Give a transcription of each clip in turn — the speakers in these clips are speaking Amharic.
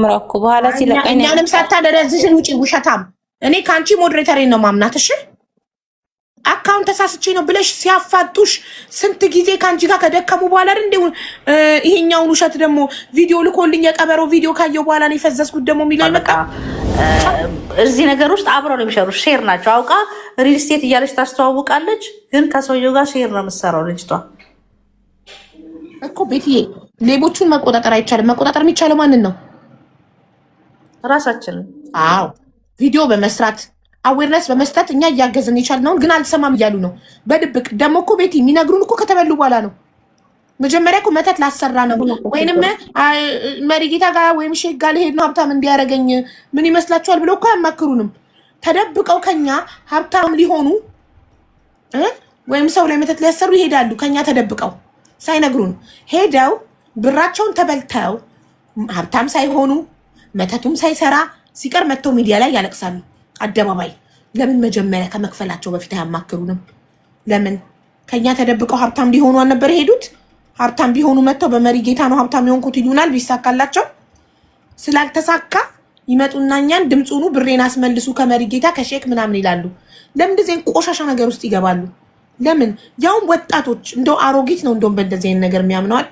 ምራኩ በኋላ ሲለቀኝ እኛንም ሳታደረዝሽን ውጪ ውሸታም። እኔ ካንቺ ሞዴሬተሬ ነው ማምናት። እሺ አካውንት ተሳስቼ ነው ብለሽ ሲያፋጡሽ ስንት ጊዜ ካንቺ ጋር ከደከሙ በኋላ እንደው ይሄኛውን ውሸት ደግሞ ቪዲዮ ልኮልኝ የቀበሮ ቪዲዮ ካየው በኋላ ነው የፈዘዝኩት ደግሞ የሚለው ይመጣ። እዚህ ነገር ውስጥ አብረው ነው የሚሰሩ። ሼር ናቸው። አውቃ ሪል ስቴት እያለች ታስተዋውቃለች፣ ግን ከሰውየው ጋር ሼር ነው የምትሰራው ልጅቷ እኮ። ቤትዬ ሌቦቹን መቆጣጠር አይቻልም። መቆጣጠር የሚቻለው ማንን ነው? ራሳችንን። አዎ ቪዲዮ በመስራት አዌርነስ በመስጠት እኛ እያገዝን የቻልነውን ግን አልሰማም እያሉ ነው በድብቅ። ደግሞ እኮ ቤቲ የሚነግሩን እኮ ከተበሉ በኋላ ነው። መጀመሪያ እኮ መተት ላሰራ ነው ወይንም መሪጌታ ጋር ወይም ሼክ ጋር ልሄድ ነው ሀብታም እንዲያደርገኝ ምን ይመስላችኋል ብለው እኮ አያማክሩንም። ተደብቀው ከኛ ሀብታም ሊሆኑ ወይም ሰው ላይ መተት ሊያሰሩ ይሄዳሉ። ከኛ ተደብቀው ሳይነግሩን ሄደው ብራቸውን ተበልተው ሀብታም ሳይሆኑ መተቱም ሳይሰራ ሲቀር መጥተው ሚዲያ ላይ ያለቅሳሉ። አደባባይ ለምን መጀመሪያ ከመክፈላቸው በፊት አያማክሩንም? ለምን ከኛ ተደብቀው ሀብታም ሊሆኑ አልነበር ሄዱት? ሀብታም ቢሆኑ መጥተው በመሪ ጌታ ነው ሀብታም የሆንኩት ይሉናል። ቢሳካላቸው ስላልተሳካ ይመጡና እኛን ድምፁኑ ብሬን አስመልሱ ከመሪ ጌታ ከሼክ ምናምን ይላሉ። ለምን እንደዚህ ቆሻሻ ነገር ውስጥ ይገባሉ? ለምን ያውም ወጣቶች እንደው አሮጊት ነው እንደውም በእንደዚህ አይነት ነገር የሚያምነዋል።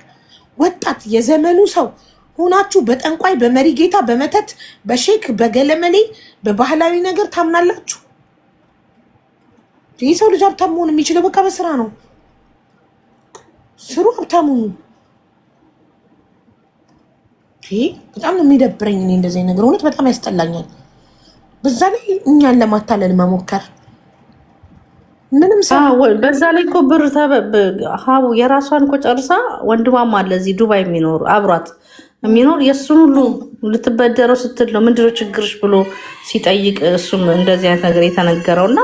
ወጣት የዘመኑ ሰው ሆናችሁ በጠንቋይ በመሪ ጌታ በመተት በሼክ በገለመሌ በባህላዊ ነገር ታምናላችሁ? ይህ ሰው ልጅ ሀብታም መሆን የሚችለው በቃ በስራ ነው። ስሩ፣ ሀብታሙ። በጣም ነው የሚደብረኝ እኔ እንደዚህ ነገር እውነት በጣም ያስጠላኛል። በዛ ላይ እኛን ለማታለል መሞከር ምንም ሰው በዛ ላይ እኮ ብር ሀቡ የራሷን እኮ ጨርሳ ወንድሟም አለ እዚህ ዱባይ የሚኖሩ አብሯት የሚኖር የእሱን ሁሉ ልትበደረው ስትል ነው ምንድነው ችግርሽ ብሎ ሲጠይቅ እሱም እንደዚህ አይነት ነገር የተነገረው እና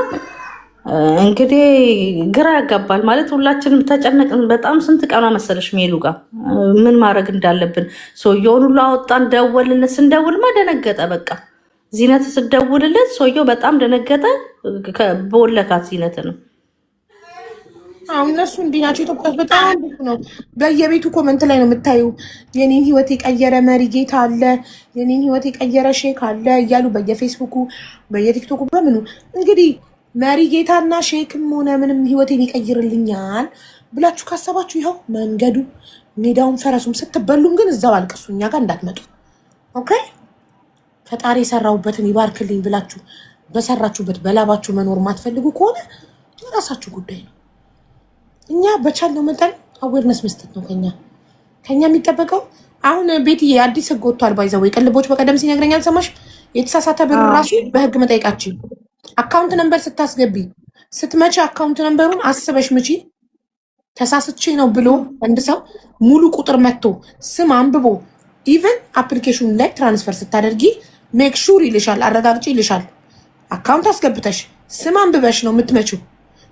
እንግዲህ ግራ ያጋባል። ማለት ሁላችንም ተጨነቅን። በጣም ስንት ቀኗ መሰለሽ ሜሉ ጋር ምን ማድረግ እንዳለብን ሰውየውን ሁሉ አወጣን፣ ደወልለት። ስንደውልማ ደነገጠ። በቃ ዚነት ስደውልለት ሰውየው በጣም ደነገጠ። በወለካት ዚነት ነው። አሁን እነሱ እንዲህ ናቸው። ኢትዮጵያ በጣም ብዙ ነው። በየቤቱ ኮመንት ላይ ነው የምታዩ የኔን ህይወት የቀየረ መሪ ጌታ አለ፣ የኔን ህይወት የቀየረ ሼክ አለ እያሉ በየፌስቡኩ በየቲክቶኩ በምኑ እንግዲህ መሪ ጌታና ሼክም ሆነ ምንም ህይወቴን ይቀይርልኛል ብላችሁ ካሰባችሁ ይኸው መንገዱ ሜዳውን ፈረሱም ስትበሉም ግን እዛው አልቅሱ፣ እኛ ጋር እንዳትመጡ። ኦኬ ፈጣሪ የሰራሁበትን ይባርክልኝ ብላችሁ በሰራችሁበት በላባችሁ መኖር ማትፈልጉ ከሆነ የራሳችሁ ጉዳይ ነው። እኛ በቻልነው መጠን አዌርነስ መስጠት ነው ከኛ የሚጠበቀው። አሁን ቤትዬ አዲስ ህግ ወጥቷል። ባይዘው የቅልቦች በቀደም ሲነግረኝ አልሰማሽ? የተሳሳተ ብር ራሱ በህግ መጠየቃችን አካውንት ነምበር ስታስገቢ ስትመጪ አካውንት ነምበሩን አስበሽ ምጪ። ተሳስቼ ነው ብሎ አንድ ሰው ሙሉ ቁጥር መጥቶ ስም አንብቦ ኢቨን አፕሊኬሽኑ ላይ ትራንስፈር ስታደርጊ ሜክ ሹር ይልሻል፣ አረጋግጪ ይልሻል። አካውንት አስገብተሽ ስም አንብበሽ ነው የምትመጪው።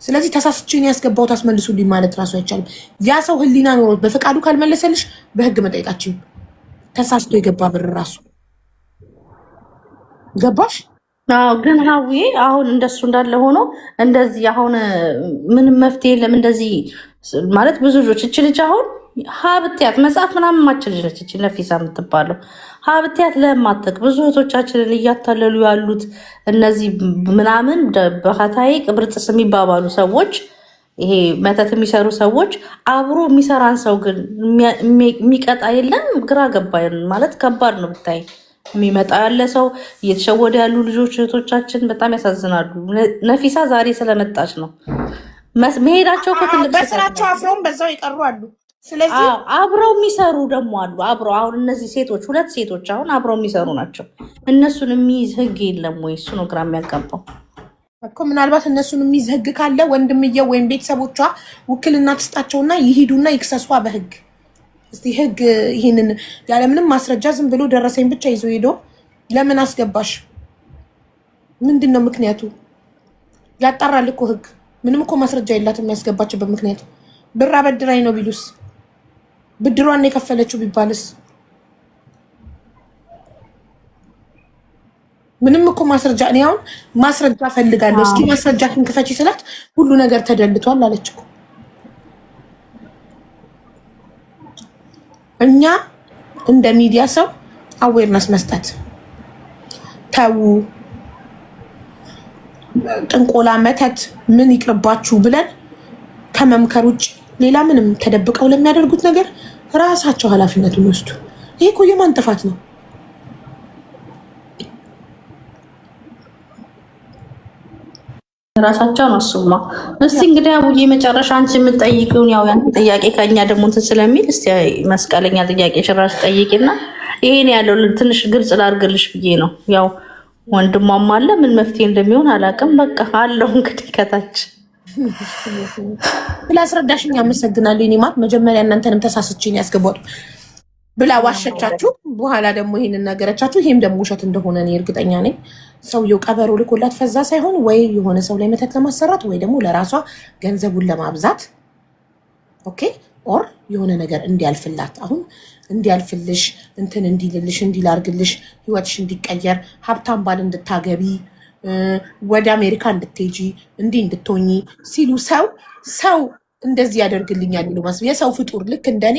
ስለዚህ ተሳስቼ ነው ያስገባሁት አስመልሱልኝ ማለት ራሱ አይቻልም። ያ ሰው ህሊና ኖሮት በፈቃዱ ካልመለሰልሽ በህግ መጠየቃችን ተሳስቶ የገባ ብር ራሱ ገባሽ? አዎ ግን ሀዊ አሁን እንደሱ እንዳለ ሆኖ እንደዚህ አሁን ምንም መፍትሄ የለም። እንደዚህ ማለት ብዙ ልጆች እች ልጅ አሁን ሀብትያት መጽሐፍ ምናምን ማችል ልጅ ነች። እች ነፊሳ የምትባለው ሀብትያት ለማተቅ ብዙ እህቶቻችንን እያታለሉ ያሉት እነዚህ ምናምን በከታይ ቅብርጥስ የሚባባሉ ሰዎች፣ ይሄ መተት የሚሰሩ ሰዎች አብሮ የሚሰራን ሰው ግን የሚቀጣ የለም። ግራ ገባኝ ማለት ከባድ ነው ብታይ። የሚመጣ ያለ ሰው እየተሸወደ ያሉ ልጆች እህቶቻችን በጣም ያሳዝናሉ። ነፊሳ ዛሬ ስለመጣች ነው መሄዳቸው ከትልቅ በስራቸው አፍረውም በዛው ይቀሩ አሉ። ስለዚህ አብረው የሚሰሩ ደግሞ አሉ። አብረው አሁን እነዚህ ሴቶች ሁለት ሴቶች አሁን አብረው የሚሰሩ ናቸው። እነሱን የሚይዝ ህግ የለም ወይ? እሱ ነው ግራ የሚያጋባው እኮ። ምናልባት እነሱን የሚይዝ ህግ ካለ ወንድምየው ወይም ቤተሰቦቿ ውክልና ትስጣቸውና ይሂዱና ይክሰሷ በህግ። እስቲ ህግ ይሄንን ያለምንም ማስረጃ ዝም ብሎ ደረሰኝ ብቻ ይዞ ሄዶ ለምን አስገባሽ? ምንድነው ምክንያቱ? ያጣራል እኮ ህግ። ምንም እኮ ማስረጃ የላትም የሚያስገባችበት ምክንያት። ብር አበድራኝ ነው ቢሉስ? ብድሯን የከፈለችው ቢባልስ? ምንም እኮ ማስረጃ እኔ አሁን ማስረጃ ፈልጋለሁ። እስኪ ማስረጃ ክንክፈች ስላት ሁሉ ነገር ተደልቷል አለች እኮ። እኛ እንደ ሚዲያ ሰው አዌርነስ መስጠት ተዉ፣ ጥንቆላ መተት ምን ይቅርባችሁ ብለን ከመምከር ውጭ ሌላ ምንም ተደብቀው ለሚያደርጉት ነገር ራሳቸው ኃላፊነቱን ወስዱ። ይሄ እኮ የማን ጥፋት ነው? ራሳቸው ነው እሱማ። እስቲ እንግዲህ አቡዬ መጨረሻ አንቺ የምትጠይቂውን ያው ያን ጥያቄ ከኛ ደግሞ እንትን ስለሚል እስቲ መስቀለኛ ጥያቄ ሽራሽ ጠይቂና ይሄን ያለው ትንሽ ግልጽ ላድርግልሽ ብዬ ነው። ያው ወንድሟም አለ ምን መፍትሄ እንደሚሆን አላውቅም። በቃ አለው እንግዲህ ከታች ስላስረዳሽኝ አመሰግናለሁ። እኔ ማለት መጀመሪያ እናንተንም ተሳስችኝ ያስገባጡ ብላ ዋሸቻችሁ። በኋላ ደግሞ ይሄንን ነገረቻችሁ። ይሄም ደግሞ ውሸት እንደሆነ እኔ እርግጠኛ ነኝ። ሰውየው ቀበሮ ልኮላት ፈዛ ሳይሆን ወይ የሆነ ሰው ላይ መተት ለማሰራት ወይ ደግሞ ለራሷ ገንዘቡን ለማብዛት ኦኬ፣ ኦር የሆነ ነገር እንዲያልፍላት አሁን እንዲያልፍልሽ እንትን እንዲልልሽ እንዲላርግልሽ ህይወትሽ እንዲቀየር ሀብታም ባል እንድታገቢ ወደ አሜሪካ እንድትሄጂ እንዲህ እንድትሆኚ ሲሉ ሰው እንደዚህ ያደርግልኛል ብሎ ማስብ የሰው ፍጡር ልክ እንደኔ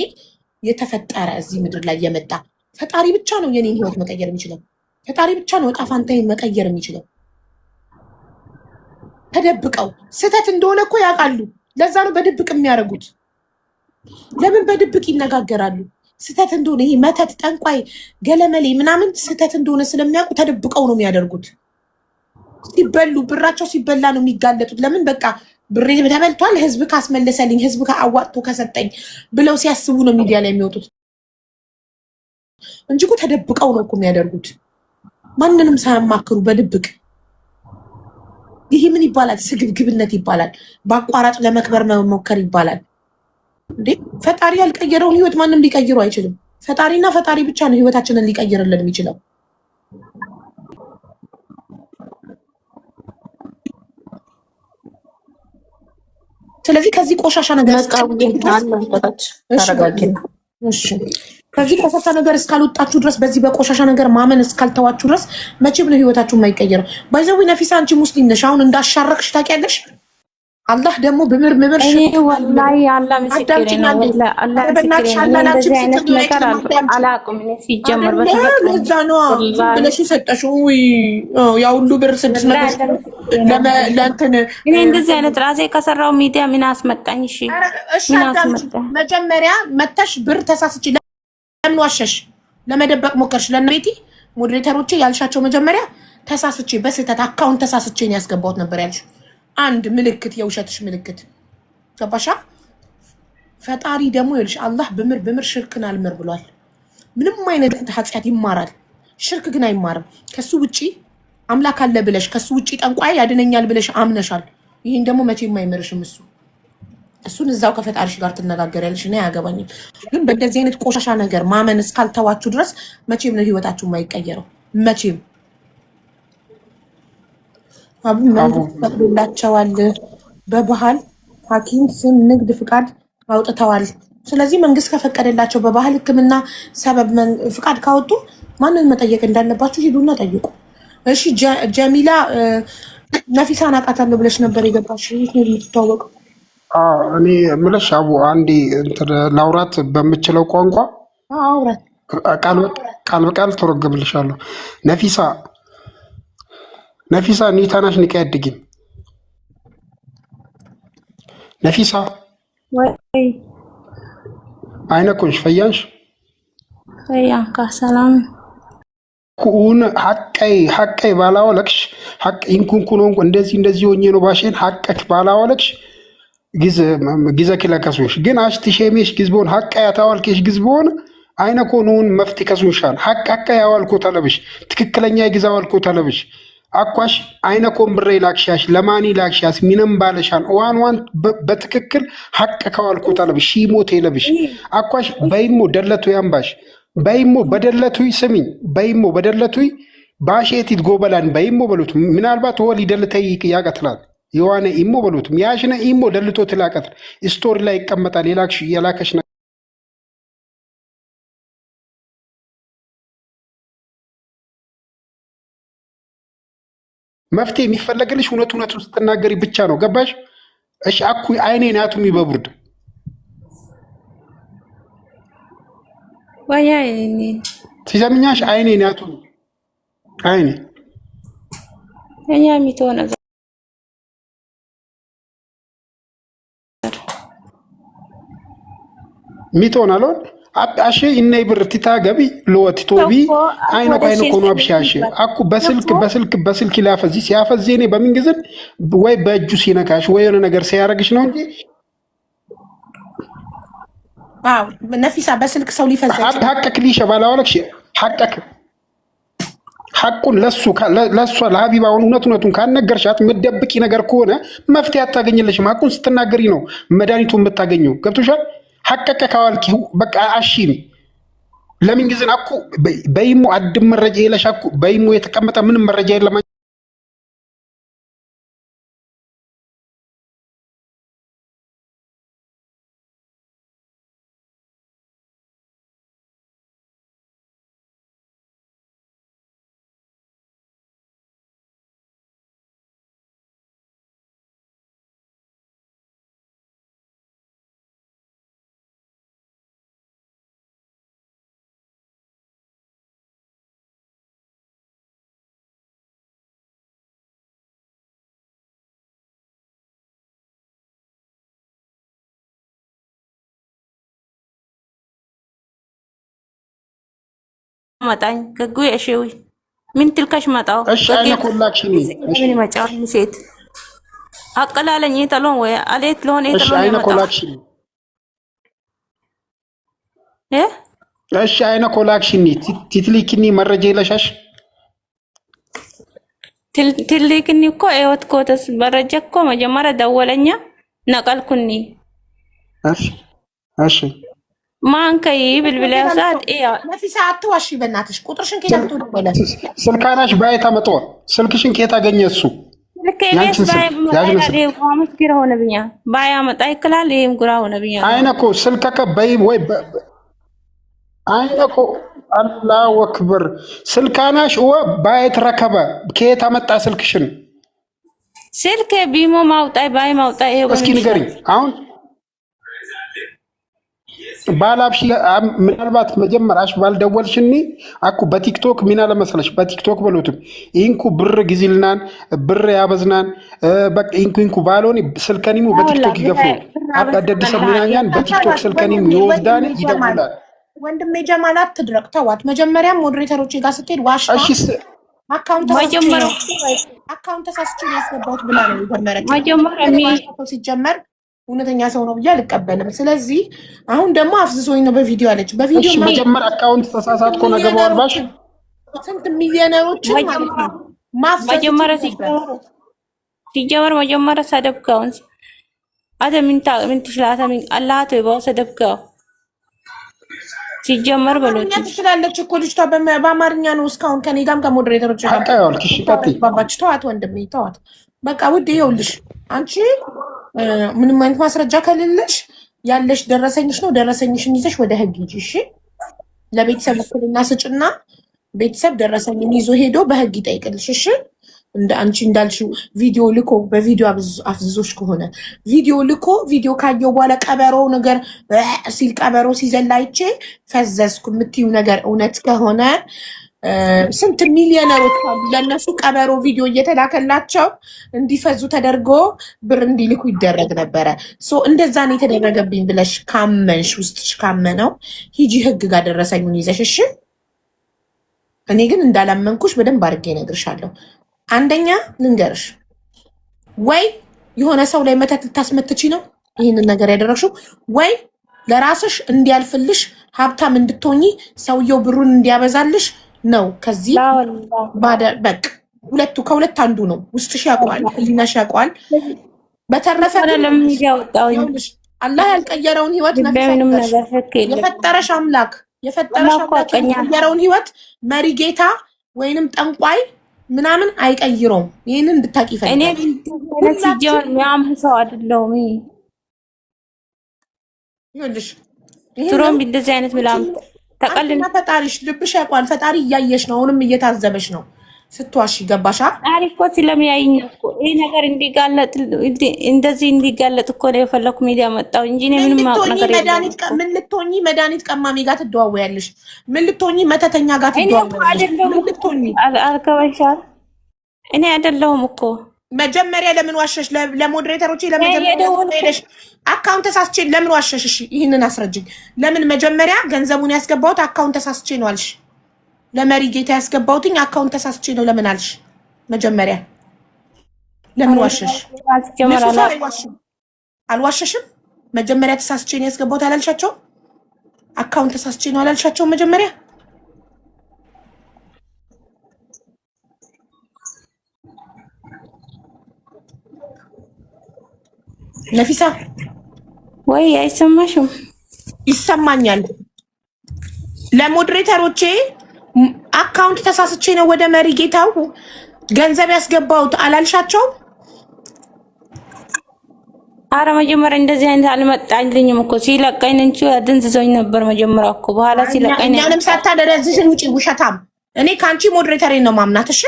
የተፈጠረ እዚህ ምድር ላይ የመጣ ፈጣሪ ብቻ ነው የኔን ህይወት መቀየር የሚችለው። ፈጣሪ ብቻ ነው ዕጣ ፈንታዬን መቀየር የሚችለው። ተደብቀው ስህተት እንደሆነ እኮ ያውቃሉ። ለዛ ነው በድብቅ የሚያደርጉት። ለምን በድብቅ ይነጋገራሉ? ስህተት እንደሆነ ይሄ መተት፣ ጠንቋይ፣ ገለመሌ ምናምን ስህተት እንደሆነ ስለሚያውቁ ተደብቀው ነው የሚያደርጉት። ሲበሉ ብራቸው ሲበላ ነው የሚጋለጡት። ለምን በቃ ብሬ ተበልቷል፣ ህዝብ ካስመለሰልኝ፣ ህዝብ አዋጥቶ ከሰጠኝ ብለው ሲያስቡ ነው ሚዲያ ላይ የሚወጡት እንጂ እኮ ተደብቀው ነው እኮ የሚያደርጉት፣ ማንንም ሳያማክሩ በድብቅ። ይሄ ምን ይባላል? ስግብግብነት ይባላል። በአቋራጭ ለመክበር መሞከር ይባላል። እንዴ ፈጣሪ ያልቀየረውን ህይወት ማንም ሊቀይሩ አይችልም። ፈጣሪና ፈጣሪ ብቻ ነው ህይወታችንን ሊቀይርልን የሚችለው። ስለዚህ ከዚህ ቆሻሻ ነገር ከዚህ ቆሻሻ ነገር እስካልወጣችሁ ድረስ በዚህ በቆሻሻ ነገር ማመን እስካልተዋችሁ ድረስ መቼም ነው ህይወታችሁ የማይቀየረው። ባይዘዊ ነፊሳ አንቺ ሙስሊም ነሽ። አሁን እንዳሻረክሽ ታውቂያለሽ። አላህ ደግሞ ብምር ወላሂ አላህ ምስክሬ ነው። ብለሽ ሰጠሽው ያ ሁሉ ብር 600 ለእንትን እኔ እንደዚህ አይነት ራሴ ከሰራው ሚዲያ ምን አስመጣኝ? እሺ ምን አስመጣኝ? መጀመሪያ መተሽ ብር ተሳስቺ ለምን ዋሸሽ? ለመደበቅ ሞከርሽ። ለነቤቲ ሞዴሬተሮቼ ያልሻቸው መጀመሪያ ተሳስቺ በስህተት አካውንት ተሳስቺ ነው ያስገባሁት ነበር ያልሽ። አንድ ምልክት የውሸትሽ ምልክት ገባሻ? ፈጣሪ ደግሞ ይልሽ አላህ ብምር ሽርክን አልምር ብሏል። ምንም አይነት ኃጢአት ይማራል፣ ሽርክ ግን አይማርም። ከሱ ውጪ አምላክ አለ ብለሽ ከሱ ውጪ ጠንቋይ ያድነኛል ብለሽ አምነሻል። ይሄን ደግሞ መቼም አይመርሽም። እሱን እዛው ከፈጣሪሽ ጋር ትነጋገሪያለሽ። እኔ አያገባኝም። ግን በእንደዚህ አይነት ቆሻሻ ነገር ማመን እስካልተዋችሁ ድረስ መቼም ነው ህይወታችሁ የማይቀየረው። መቼም ፈቅዶላቸዋል። በባህል ሐኪም ስም ንግድ ፍቃድ አውጥተዋል። ስለዚህ መንግስት ከፈቀደላቸው በባህል ሕክምና ሰበብ ፍቃድ ካወጡ ማንን መጠየቅ እንዳለባችሁ ሂዱና ጠይቁ። እሺ ጀሚላ ነፊሳን አውቃታለሁ ብለሽ ነበር የገባሽ። የምትተዋወቀው እኔ የምልሽ አቡ አንዴ እንትን ላውራት በምችለው ቋንቋ አውራት ቃል በቃል ተረጎምልሻለሁ። ነፊሳ ኒታናሽ ንቀ ያድግኝ ነፊሳ ወይ አይነኩንሽ ፈያንሽ ፈያንካ ሰላም ኩን ሐቀይ ባላወለክሽ ሐቅ ኢንኩንኩን እንደዚህ ሆኜ ነው ባሽን ሐቀክ ባላወለክሽ ጊዜ ክለከሱሽ ግን አሽቲ ሸሜሽ ግዝቦን ሐቀ ያታዋልከሽ ግዝቦን አይነኮኑን መፍት ከሱንሻል ሐቀ ያዋልኮ ተለብሽ ትክክለኛ ግዛዋልኮ ተለብሽ አኳሽ አይነኮን ብሬ ላክሻሽ ለማኒ ላክሻስ ሚንም ባለሻን ዋን በትክክል ሐቀ ካዋልኮ ተለብሽ ሺሞቴ ለብሽ አኳሽ በይሞ ደለቱ ያምባሽ በይሞ በደለቱ ስሚኝ በይሞ በደለቱ ባሼቲት ጎበላን በይሞ በሉት ምናልባት ወል ይደልተይ ያቀትላል የዋነ ኢሞ በሉት ያሽነ ኢሞ ደልቶ ትላቀት ስቶሪ ላይ ይቀመጣል የላከሽ መፍትሄ የሚፈለግልሽ እውነቱን ስትናገሪ ብቻ ነው። ገባሽ? እሺ አኩ አይኔ ናቱ የሚበብርድ ወያ ሲሰምኛሽ አይኔ ናቱ አይኔ እኛ የሚተው ነገር ሚቶን አሎን አጣሽ ኢነ ብርቲታ ገቢ ሎወቲቶቢ አይነ አይነ ኮኑ አብሻሽ አኩ በስልክ ላፈዚ ሲያፈዚ እኔ በምን ጊዜ ወይ በእጁ ሲነካሽ ወይ የሆነ ነገር ሲያረግሽ ነው እንጂ አው ነፊሳ በስልክ ሰው ሊፈዘች ሐቀክ ሊሸ ባላወለክሽ ሐቁን ለሱ ለሀቢባ እውነቱን ካነገርሻት ምደብቂ ነገር ከሆነ መፍትሄ አታገኝልሽም። ሐቁን ስትናገሪ ነው መድኃኒቱን የምታገኘው። ገብቶሻል? ሐቀቀ ካዋልኪ በቃ አሺም ለምን ጊዜ አኩ በይሞ አድም መረጃ የለሽ አኩ በይሞ የተቀመጠ ምንም መረጃ የለም። መጣኝ ከጉይ እሺው ምን ትልከሽ መጣው እሺ አይነ ኮላክሽን እሺ ምን መጫው ምሽት አቀላለኝ ተሎን ወይ አሌት ለሆነ እሺ አይነ ኮላክሽን እሺ አይነ ኮላክሽን ትትሊክኒ መረጃ ይለሻሽ ትልክኒ እኮ አይወት ኮተስ መረጃ እኮ መጀመሪያ ደወለኛ ነቀልኩኒ እሺ ማን ከይ ብልብላ ሰዓት ነፊሳ አትዋሺ በእናትሽ ቁጥርሽን ከየት ወለ ስልካናሽ ባይ ታመጣ ስልክሽን ከየት አገኘ እሱ ለከይስ ባይ ማዳዴ ቆመት ግራ ሆነብኛ ባይ አመጣ ይከላል ይም ግራ ሆነብኛ አይነኮ ስልከከ ባይ ወይ አይነኮ አላሁ አክበር ስልካናሽ ወ ባይ ተረከበ ከየት አመጣ ስልክሽን ስልክ ቢሞ ማውጣይ ባይ ማውጣይ ይሄ እስኪ ንገሪኝ አሁን ባላብሽ ምናልባት መጀመሪያሽ ባልደወልሽኒ አኩ በቲክቶክ ሚና ለመሰለሽ በቲክቶክ በሎትም ኢንኩ ብር ግዚልናን ብር ያበዝናን በቃ ኢንኩ ባሎኒ ስልከኒሙ በቲክቶክ ይገፉ አዳደደ ሰምናኛን በቲክቶክ ስልከኒሙ ይወስዳን ይደውላል። ወንድሜ ጀማል አትድረቅ ተዋት። መጀመሪያም ሞዴሬተሮች ጋር ስትሄድ ዋሽ አካውንት ተሳስቼ ያስገባሁት ብላ ነው የጀመረችው። መጀመሪያ ሲጀመር እውነተኛ ሰው ነው ብዬ አልቀበልም። ስለዚህ አሁን ደግሞ አፍዝሶኝ ነው በቪዲዮ አለች። በቪዲዮ መጀመሪያ አካውንት ተሳሳትኮ ነገር ባልባሽ ስንት ሚሊዮነሮችን ማለት ነው ማፍዘዝ መጀመሪያ ሲጀመር መጀመሪያ ሰደብከውን አተ ምን ትሽላታ ምን አላህ ተባው ሰደብከው ሲጀመር በሎት ትችላለች እኮ ልጅቷ በአማርኛ ነው እስካሁን ከኔ ጋርም ከሞዴሬተሮች ጋር አቃያልክሽ ቀጥ ባባች ተዋት ወንድሜ ተዋት። በቃ ውድ ይኸውልሽ አንቺ ምንም አይነት ማስረጃ ከሌለሽ ያለሽ ደረሰኝሽ ነው። ደረሰኝሽን ይዘሽ ወደ ህግ ሂጂ። እሺ ለቤተሰብ እኩልና ስጭና ቤተሰብ ደረሰኝን ይዞ ሄዶ በህግ ይጠይቅልሽ። እሺ እንደ አንቺ እንዳልሽው ቪዲዮ ልኮ በቪዲዮ አፍዝዞሽ ከሆነ ቪዲዮ ልኮ ቪዲዮ ካየው በኋላ ቀበሮ ነገር ሲል ቀበሮ ሲዘላይቼ ፈዘዝኩ የምትይው ነገር እውነት ከሆነ ስንት ሚሊዮነሮች አሉ ለነሱ ቀበሮ ቪዲዮ እየተላከላቸው እንዲፈዙ ተደርጎ ብር እንዲልኩ ይደረግ ነበረ። እንደዛ ነው የተደረገብኝ ብለሽ ካመንሽ ውስጥሽ ካመነው ሂጂ ህግ ጋር ደረሰኙን ይዘሽ። እሺ እኔ ግን እንዳላመንኩሽ በደንብ አድርጌ እነግርሻለሁ። አንደኛ ልንገርሽ፣ ወይ የሆነ ሰው ላይ መተት ልታስመትቺ ነው ይህንን ነገር ያደረግሽው፣ ወይ ለራስሽ እንዲያልፍልሽ ሀብታም እንድትሆኚ ሰውየው ብሩን እንዲያበዛልሽ ነው። ከዚህ በቃ ከሁለት አንዱ ነው። ውስጥሽ ያውቀዋል፣ ህሊናሽ ያውቀዋል። በተረፈ አላህ ያልቀየረውን ህይወት የፈጠረሽ አምላክ የቀየረውን ህይወት መሪ ጌታ ወይንም ጠንቋይ ምናምን አይቀይረውም። ይህንን እንድታቂ ይፈልጋል። እኔ ሲጀምር የሚያምህ ሰው አይደለሁም። ይኸውልሽ ትሮም እንደዚህ አይነት ምናምን ተቀልና ፈጣሪሽ ልብሽ ያውቃል። ፈጣሪ እያየሽ ነው፣ አሁንም እየታዘበሽ ነው። ስትዋሺ ገባሻ? አሪፍ እኮ ስለሚያይኝ እኮ ይሄ ነገር እንዲጋለጥ እንደዚህ እንዲጋለጥ እኮ ነው የፈለኩ ሚዲያ መጣው እንጂ እኔ ምንም ማውቅ ነገር የለም። ምን ልትሆኚ መድኃኒት ቀማሚ ጋር ትደዋወያለሽ? ምን ልትሆኚ መተተኛ ጋር ትደዋወያለሽ? ምን ልትሆኚ አልከበሻል? እኔ አይደለሁም እኮ መጀመሪያ ለምን ዋሸሽ? ለሞዴሬተሮቼ ለመጀመሪያ ሄደሽ አካውንት ተሳስቼ ለምን ዋሸሽ? እሺ ይህንን አስረጅኝ። ለምን መጀመሪያ ገንዘቡን ያስገባሁት አካውንት ተሳስቼ ነው አልሽ? ለመሪ ጌታ ያስገባሁትኝ አካውንት ተሳስቼ ነው ለምን አልሽ? መጀመሪያ ለምን ዋሸሽ? አልዋሸሽም። መጀመሪያ ተሳስቼ ነው ያስገባሁት አላልሻቸው? አካውንት ተሳስቼ ነው አላልሻቸው? መጀመሪያ ነፊሳ ወይ አይሰማሽም? ይሰማኛል። ለሞዴሬተሮቼ አካውንት ተሳስቼ ነው ወደ መሪ ጌታው ገንዘብ ያስገባሁት አላልሻቸው? አረ መጀመሪያ እንደዚህ አይነት አልመጣልኝም እኮ ሲለቀኝ እንጂ አድንዝዞኝ ነበር መጀመሪያ እኮ። በኋላ ሲለቀኝ ነው እኛንም ሳታደረዝሽን ውጪ ውሸታም። እኔ ካንቺ ሞዴሬተሬን ነው ማምናት። እሺ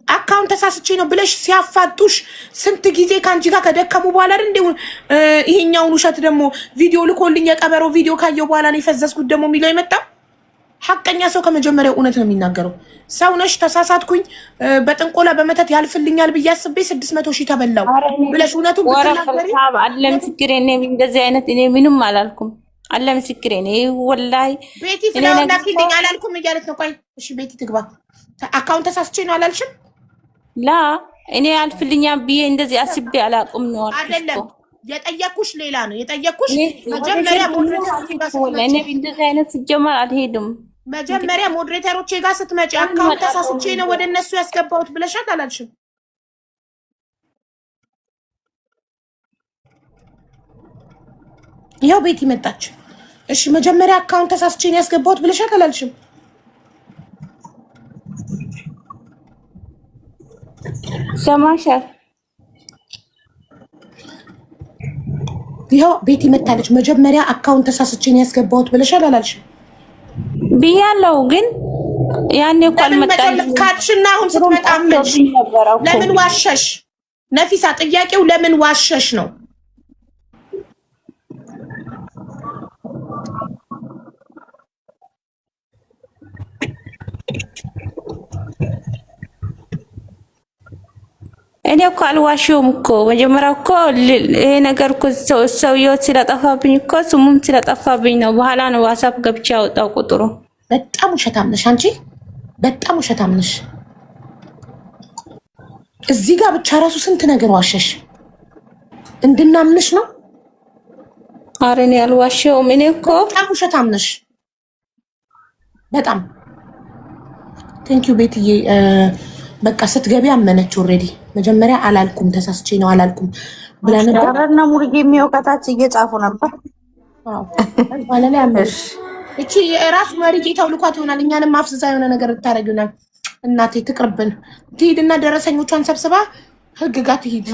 አካውንት ተሳስቼ ነው ብለሽ ሲያፋጡሽ ስንት ጊዜ ካንቺ ጋር ከደከሙ በኋላ እንዴ ይሄኛውን ውሸት ደግሞ ቪዲዮ ልኮልኝ የቀበሮ ቪዲዮ ካየው በኋላ ነው የፈዘዝኩት ደግሞ የሚለው የመጣው። ሐቀኛ ሰው ከመጀመሪያው እውነት ነው የሚናገረው። ሰው ነሽ ተሳሳትኩኝ በጥንቆላ በመተት ያልፍልኛል ብዬ አስቤ 600,000 ተበላው ብለሽ እውነቱን ብትናገሪ አለ ምስክሬ ነኝ። እንደዚህ አይነት እኔ ምንም አላልኩም። አለ ምስክሬ ነኝ ወላሂ። ቤቲ ፍላውና ላኪልኝ አላልኩም እያለች ነው። ቆይ እሺ ቤቲ ትግባ። አካውንት ተሳስቼ ነው አላልሽም? ላ እኔ አልፍልኛል ብዬ እንደዚህ አስቤ አላቁም ነው አይደለም። የጠየኩሽ ሌላ ነው የጠየኩሽ። መጀመሪያ እኔ እንደዚህ አይነት ሲጀመር አልሄድም። መጀመሪያ ሞዴሬተሮቼ ጋር ስትመጪ አካውንት ተሳስቼ ነው ወደ እነሱ ያስገባሁት ብለሻል አላልሽም? ይኸው ቤቲ መጣች። እሺ መጀመሪያ አካውንት ተሳስቼ ነው ያስገባሁት ብለሻል አላልሽም? ሰማሻል? ይኸው ቤቲ መጣለች። መጀመሪያ አካውንት ተሳስቼ ነው ያስገባሁት ብለሻል አላልሽም? ብያለሁ ግን ያኔ እኮ አልመጣልኝም። ካድሽና አሁን ስትመጣ ለምን ዋሸሽ? ነፊሳ ጥያቄው ለምን ዋሸሽ ነው። እኔ እኮ አልዋሽውም እኮ መጀመሪያ እኮ ይሄ ነገር እኮ ሰውየው ስለጠፋብኝ እኮ ስሙም ስለጠፋብኝ ነው። በኋላ ነው ዋትስአፕ ገብቼ ያወጣው ቁጥሩ። በጣም ውሸታም ነሽ አንቺ፣ በጣም ውሸታም ነሽ። እዚህ ጋር ብቻ ራሱ ስንት ነገር ዋሸሽ እንድናምንሽ ነው። ኧረ እኔ አልዋሽውም። እኔ እኮ በጣም ውሸታም ነሽ በጣም። ቴንኪው ቤትዬ። በቃ ስትገቢ አመነች ኦልሬዲ። መጀመሪያ አላልኩም ተሳስቼ ነው አላልኩም ብላ ነበር። አረና ሙርጌ የሚወቀታች እየጻፉ ነበር። አዎ ባለላ አመነች። እቺ የራሱ መሪ ጌታው ልኳት ይሆናል። እኛንም አፍስሳ የሆነ ነገር ልታረግናል። እናቴ ትቅርብን። ትሂድና ደረሰኞቿን ሰብስባ ህግ ጋር ትሂድ።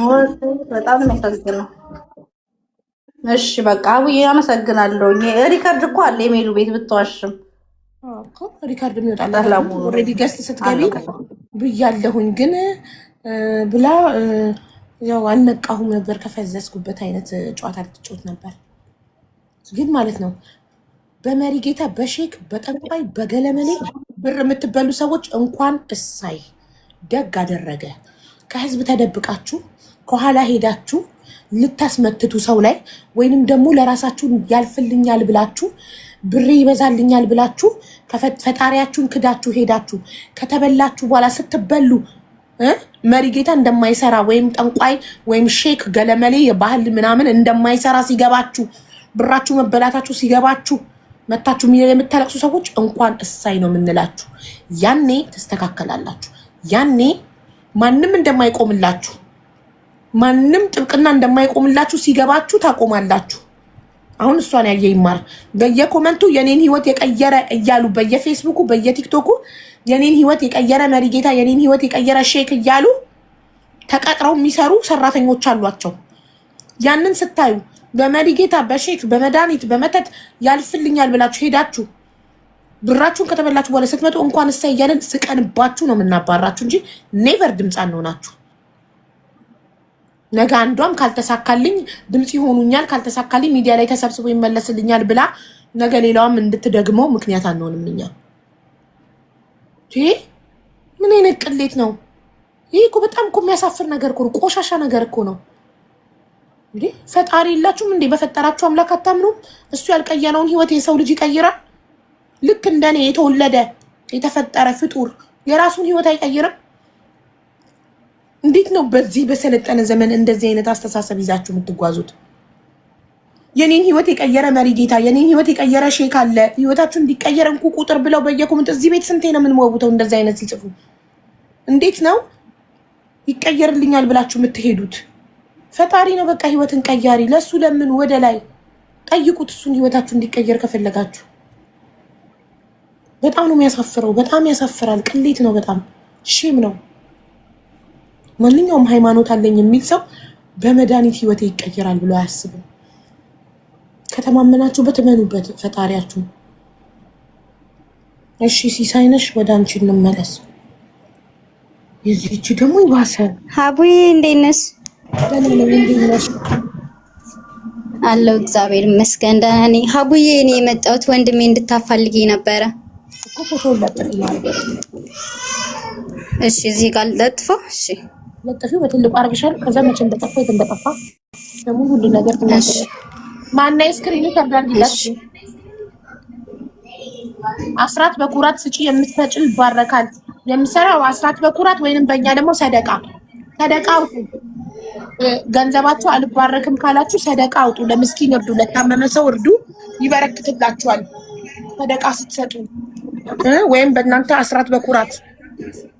በጣም ነው። እሺ በቃ አውዬ አመሰግናለሁ። ሪከርድ እኮ አለ የሜሉ ቤት ብትዋሽም እኮ ሪከርድ የሚወጣላት ኦልሬዲ ገስት ስትገቢ ብያለሁኝ ግን ብላ ያው አልነቃሁም ነበር። ከፈዘዝኩበት አይነት ጨዋታ ልትጮት ነበር ግን ማለት ነው። በመሪ ጌታ በሼክ በጠንቋይ በገለመሌ ብር የምትበሉ ሰዎች እንኳን እሳይ ደግ አደረገ። ከህዝብ ተደብቃችሁ ከኋላ ሄዳችሁ ልታስመትቱ ሰው ላይ ወይንም ደግሞ ለራሳችሁ ያልፍልኛል ብላችሁ ብሬ ይበዛልኛል ብላችሁ ፈጣሪያችሁን ክዳችሁ ሄዳችሁ ከተበላችሁ በኋላ ስትበሉ መሪ ጌታ እንደማይሰራ ወይም ጠንቋይ ወይም ሼክ ገለመሌ የባህል ምናምን እንደማይሰራ ሲገባችሁ ብራችሁ መበላታችሁ ሲገባችሁ መታችሁ የምታለቅሱ ሰዎች እንኳን እሳይ ነው የምንላችሁ። ያኔ ተስተካከላላችሁ። ያኔ ማንም እንደማይቆምላችሁ ማንም ጥብቅና እንደማይቆምላችሁ ሲገባችሁ ታቆማላችሁ። አሁን እሷን ያየ ይማር። በየኮመንቱ የኔን ህይወት የቀየረ እያሉ በየፌስቡኩ በየቲክቶኩ የኔን ህይወት የቀየረ መሪ ጌታ የኔን ህይወት የቀየረ ሼክ እያሉ ተቀጥረው የሚሰሩ ሰራተኞች አሏቸው። ያንን ስታዩ በመሪ ጌታ በሼክ በመድኃኒት በመተት ያልፍልኛል ብላችሁ ሄዳችሁ ብራችሁን ከተበላችሁ በኋላ ስትመጡ እንኳን እሰይ እያለን ስቀንባችሁ ነው የምናባራችሁ እንጂ ኔቨር ድምፅ አንሆናችሁ። ነገ አንዷም ካልተሳካልኝ ድምፅ ይሆኑኛል፣ ካልተሳካልኝ ሚዲያ ላይ ተሰብስቦ ይመለስልኛል ብላ ነገ ሌላዋም እንድትደግመው ምክንያት አንሆንም እኛ። ምን አይነት ቅሌት ነው ይህ? እኮ በጣም እኮ የሚያሳፍር ነገር እኮ ነው። ቆሻሻ ነገር እኮ ነው። እንዴ ፈጣሪ የላችሁም እንዴ? በፈጠራችሁ አምላክ አታምኑም? እሱ ያልቀየረውን ህይወት የሰው ልጅ ይቀይራል? ልክ እንደኔ የተወለደ የተፈጠረ ፍጡር የራሱን ህይወት አይቀይርም? እንዴት ነው በዚህ በሰለጠነ ዘመን እንደዚህ አይነት አስተሳሰብ ይዛችሁ የምትጓዙት? የኔን ህይወት የቀየረ መሪ ጌታ፣ የኔን ህይወት የቀየረ ሼክ አለ፣ ህይወታችሁ እንዲቀየር እንኩ ቁጥር ብለው በየኮሜንት እዚህ ቤት ስንቴ ነው የምንወቡተው? እንደዚህ አይነት ሲጽፉ እንዴት ነው ይቀየርልኛል ብላችሁ የምትሄዱት? ፈጣሪ ነው በቃ ህይወትን ቀያሪ። ለሱ ለምን ወደ ላይ ጠይቁት፣ እሱን ህይወታችሁ እንዲቀየር ከፈለጋችሁ። በጣም ነው የሚያሳፍረው። በጣም ያሳፍራል። ቅሌት ነው። በጣም ሼም ነው። ማንኛውም ሃይማኖት አለኝ የሚል ሰው በመድኃኒት ህይወቴ ይቀየራል ብሎ አያስብም። ከተማመናችሁበት እመኑበት ፈጣሪያችሁ። እሺ ሲሳይነሽ ወደ አንቺ እንመለስ። የዚህች ደግሞ ይባሰ። ሀቡዬ እንዴት ነሽ? አለው እግዚአብሔር ይመስገን ደህና ነኝ። ሀቡዬ እኔ የመጣሁት ወንድሜ እንድታፋልጊ ነበረ። እሺ እዚህ ጋር ለጥፈው። እሺ ለጥፊው በትልቁ አርግሻል። ከዛ መቼ እንደጠፋ የት እንደጠፋ ደግሞ ሁሉ ነገር ትናሽ ማናይ ስክሪኑ ተርዳርግላት። አስራት በኩራት ስጪ የምትፈጭል ይባረካል። የምሰራው አስራት በኩራት ወይንም በእኛ ደግሞ ሰደቃ አውጡ። ገንዘባችሁ አልባረክም ካላችሁ ሰደቃ አውጡ። ለምስኪን እርዱ፣ ለታመመ ሰው እርዱ፣ ይበረክትላችኋል። ሰደቃ ስትሰጡ ወይም በእናንተ አስራት በኩራት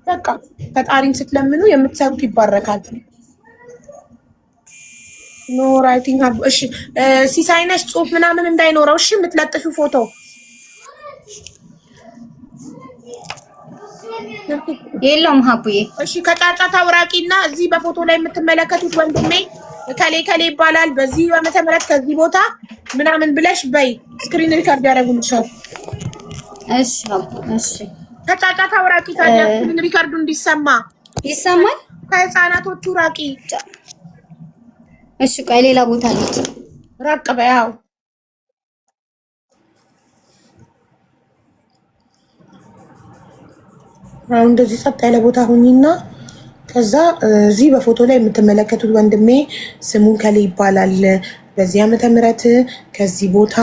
በቃ ፈጣሪን ስትለምኑ የምትሰሩት ይባረካል። ኖ ራይቲንግ ሀቡ። እሺ ሲሳይነሽ ጽሁፍ ምናምን እንዳይኖረው እሺ። የምትለጥፊው ፎቶ የለውም ሀቡዬ። እሺ ከጫጫታ አውራቂና እዚህ በፎቶ ላይ የምትመለከቱት ወንድሜ ከሌ ይባላል። በዚህ ዓመተ ምህረት ከዚህ ቦታ ምናምን ብለሽ በይ ስክሪን ሪከርድ ያደርጉልሻል። እሺ ሀቡ እሺ። ከጫጫታ አውራቂ ታዲያ ስክሪን ሪከርዱ እንዲሰማ ይሰማል። ከህፃናቶቹ ራቂ። እሺ ቆይ ሌላ ቦታ ልጅ ራቅ በያው። አሁን እንደዚህ ጸጥ ያለ ቦታ ሁኚና ከዛ እዚህ በፎቶ ላይ የምትመለከቱት ወንድሜ ስሙ ከሌ ይባላል። በዚህ ዓመተ ምህረት ከዚህ ቦታ